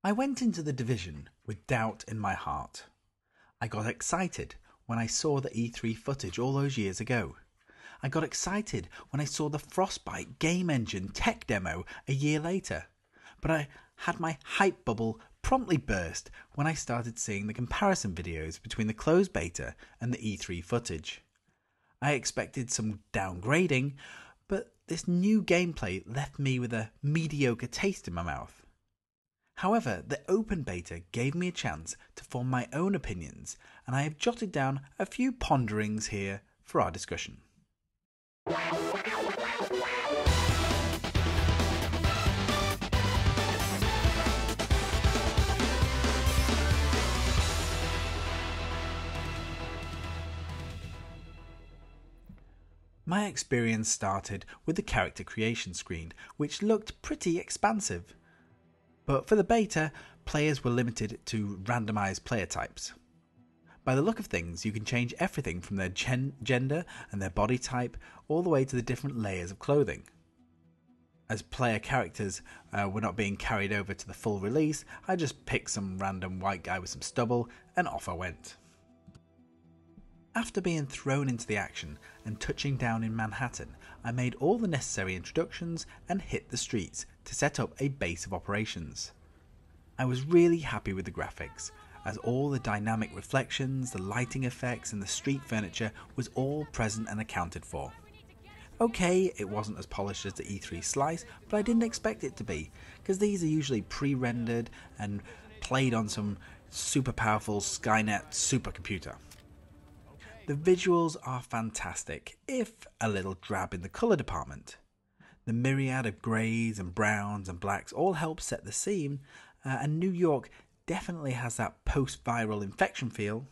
I went into the division with doubt in my heart. I got excited when I saw the E3 footage all those years ago. I got excited when I saw the Frostbit game engine tech demo a year later. But I had my hype bubble promptly burst when I started seeing the comparison videos between the closed beta and the E3 footage. I expected some downgrading, but this new gameplay left me with a mediocre taste in my mouth. However, the open beta gave me a chance to form my own opinions, and I have jotted down a few ponderings here for our discussion. My experience started with the character creation screen, which looked pretty expansive. But for the beta, players were limited to randomized player types. By the look of things, you can change everything from their gender and their body type all the way to the different layers of clothing. As player characters were not being carried over to the full release, I just picked some random white guy with some stubble and off I went. After being thrown into the action and touching down in Manhattan, I made all the necessary introductions and hit the streets to set up a base of operations. I was really happy with the graphics, as all the dynamic reflections, the lighting effects and the street furniture was all present and accounted for. Okay, it wasn't as polished as the E3 slice, but I didn't expect it to be, because these are usually pre-rendered and played on some super powerful Skynet supercomputer. The visuals are fantastic, if a little drab in the colour department. The myriad of greys and browns and blacks all help set the scene, and New York definitely has that post-viral infection feel,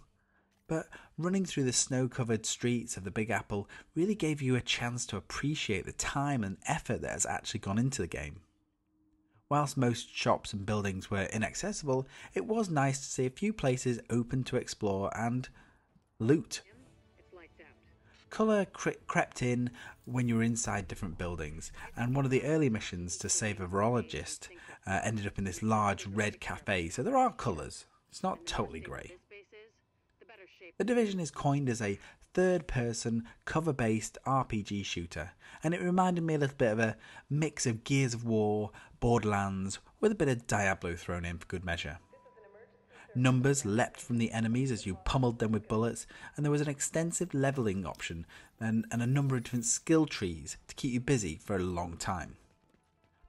but running through the snow-covered streets of the Big Apple really gave you a chance to appreciate the time and effort that has actually gone into the game. Whilst most shops and buildings were inaccessible, it was nice to see a few places open to explore and loot. Colour crept in when you were inside different buildings, and one of the early missions to save a virologist ended up in this large red cafe, so there are colours. It's not totally grey. The Division is coined as a third-person, cover-based RPG shooter, and it reminded me a little bit of a mix of Gears of War, Borderlands, with a bit of Diablo thrown in for good measure. Numbers leapt from the enemies as you pummeled them with bullets, and there was an extensive levelling option and a number of different skill trees to keep you busy for a long time.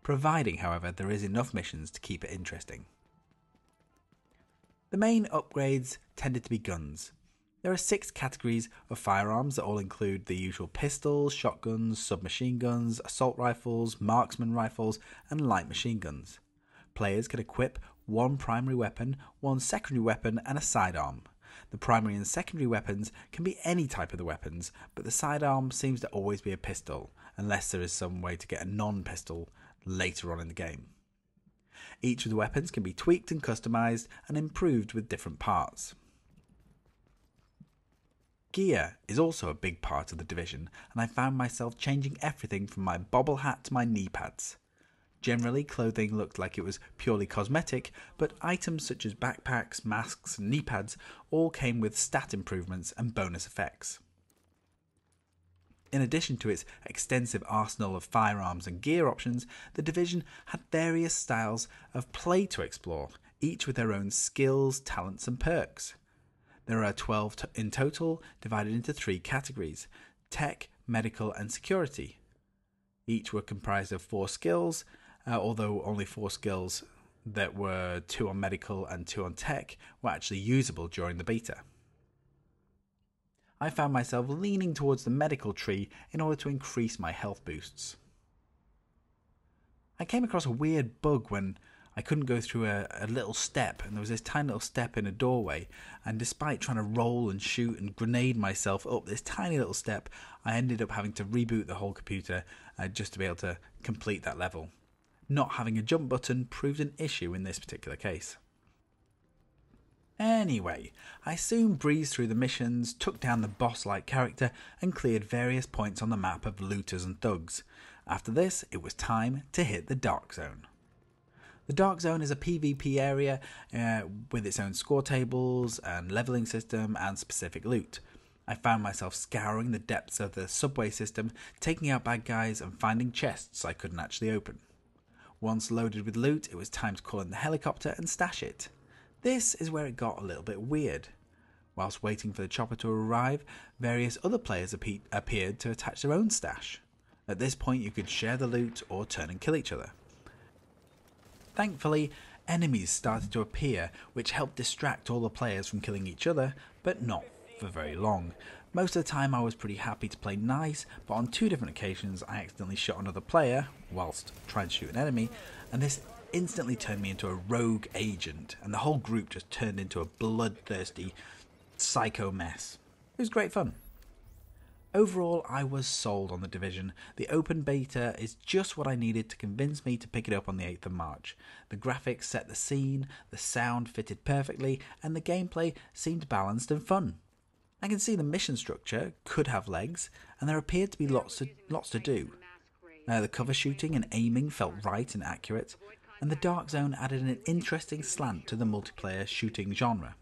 Providing, however, there is enough missions to keep it interesting. The main upgrades tended to be guns. There are 6 categories of firearms that all include the usual pistols, shotguns, submachine guns, assault rifles, marksman rifles, and light machine guns. Players can equip one primary weapon, one secondary weapon, and a sidearm. The primary and secondary weapons can be any type of the weapons, but the sidearm seems to always be a pistol, unless there is some way to get a non-pistol later on in the game. Each of the weapons can be tweaked and customized and improved with different parts. Gear is also a big part of the Division, and I found myself changing everything from my bobble hat to my knee pads. Generally, clothing looked like it was purely cosmetic, but items such as backpacks, masks, and knee pads all came with stat improvements and bonus effects. In addition to its extensive arsenal of firearms and gear options, the Division had various styles of play to explore, each with their own skills, talents, and perks. There are 12 in total, divided into 3 categories: tech, medical, and security. Each were comprised of 4 skills, although only 4 skills that were 2 on medical and 2 on tech were actually usable during the beta. I found myself leaning towards the medical tree in order to increase my health boosts. I came across a weird bug when I couldn't go through a little step, and there was this tiny little step in a doorway, and despite trying to roll and shoot and grenade myself up this tiny little step, I ended up having to reboot the whole computer just to be able to complete that level. Not having a jump button proved an issue in this particular case. Anyway, I soon breezed through the missions, took down the boss-like character, and cleared various points on the map of looters and thugs. After this, it was time to hit the Dark Zone. The Dark Zone is a PvP area with its own score tables and leveling system and specific loot. I found myself scouring the depths of the subway system, taking out bad guys and finding chests I couldn't actually open. Once loaded with loot, it was time to call in the helicopter and stash it. This is where it got a little bit weird. Whilst waiting for the chopper to arrive, various other players appeared to attach their own stash. At this point you could share the loot or turn and kill each other. Thankfully, enemies started to appear, which helped distract all the players from killing each other, but not for very long. Most of the time I was pretty happy to play nice, but on 2 different occasions I accidentally shot another player whilst trying to shoot an enemy, and this instantly turned me into a rogue agent, and the whole group just turned into a bloodthirsty psycho mess. It was great fun. Overall, I was sold on The Division. The open beta is just what I needed to convince me to pick it up on the 8th of March. The graphics set the scene, the sound fitted perfectly, and the gameplay seemed balanced and fun. I can see the mission structure could have legs, and there appeared to be lots to do. The cover shooting and aiming felt right and accurate, and the Dark Zone added an interesting slant to the multiplayer shooting genre.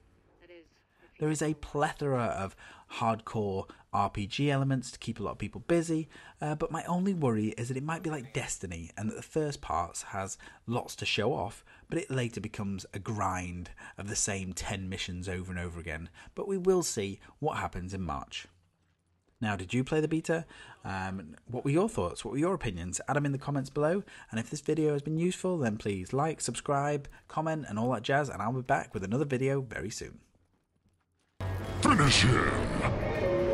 There is a plethora of hardcore RPG elements to keep a lot of people busy, but my only worry is that it might be like Destiny and that the first part has lots to show off, but it later becomes a grind of the same 10 missions over and over again. But we will see what happens in March. Now, did you play the beta? What were your thoughts? What were your opinions? Add them in the comments below. And if this video has been useful, then please like, subscribe, comment, and all that jazz. And I'll be back with another video very soon. Finish him!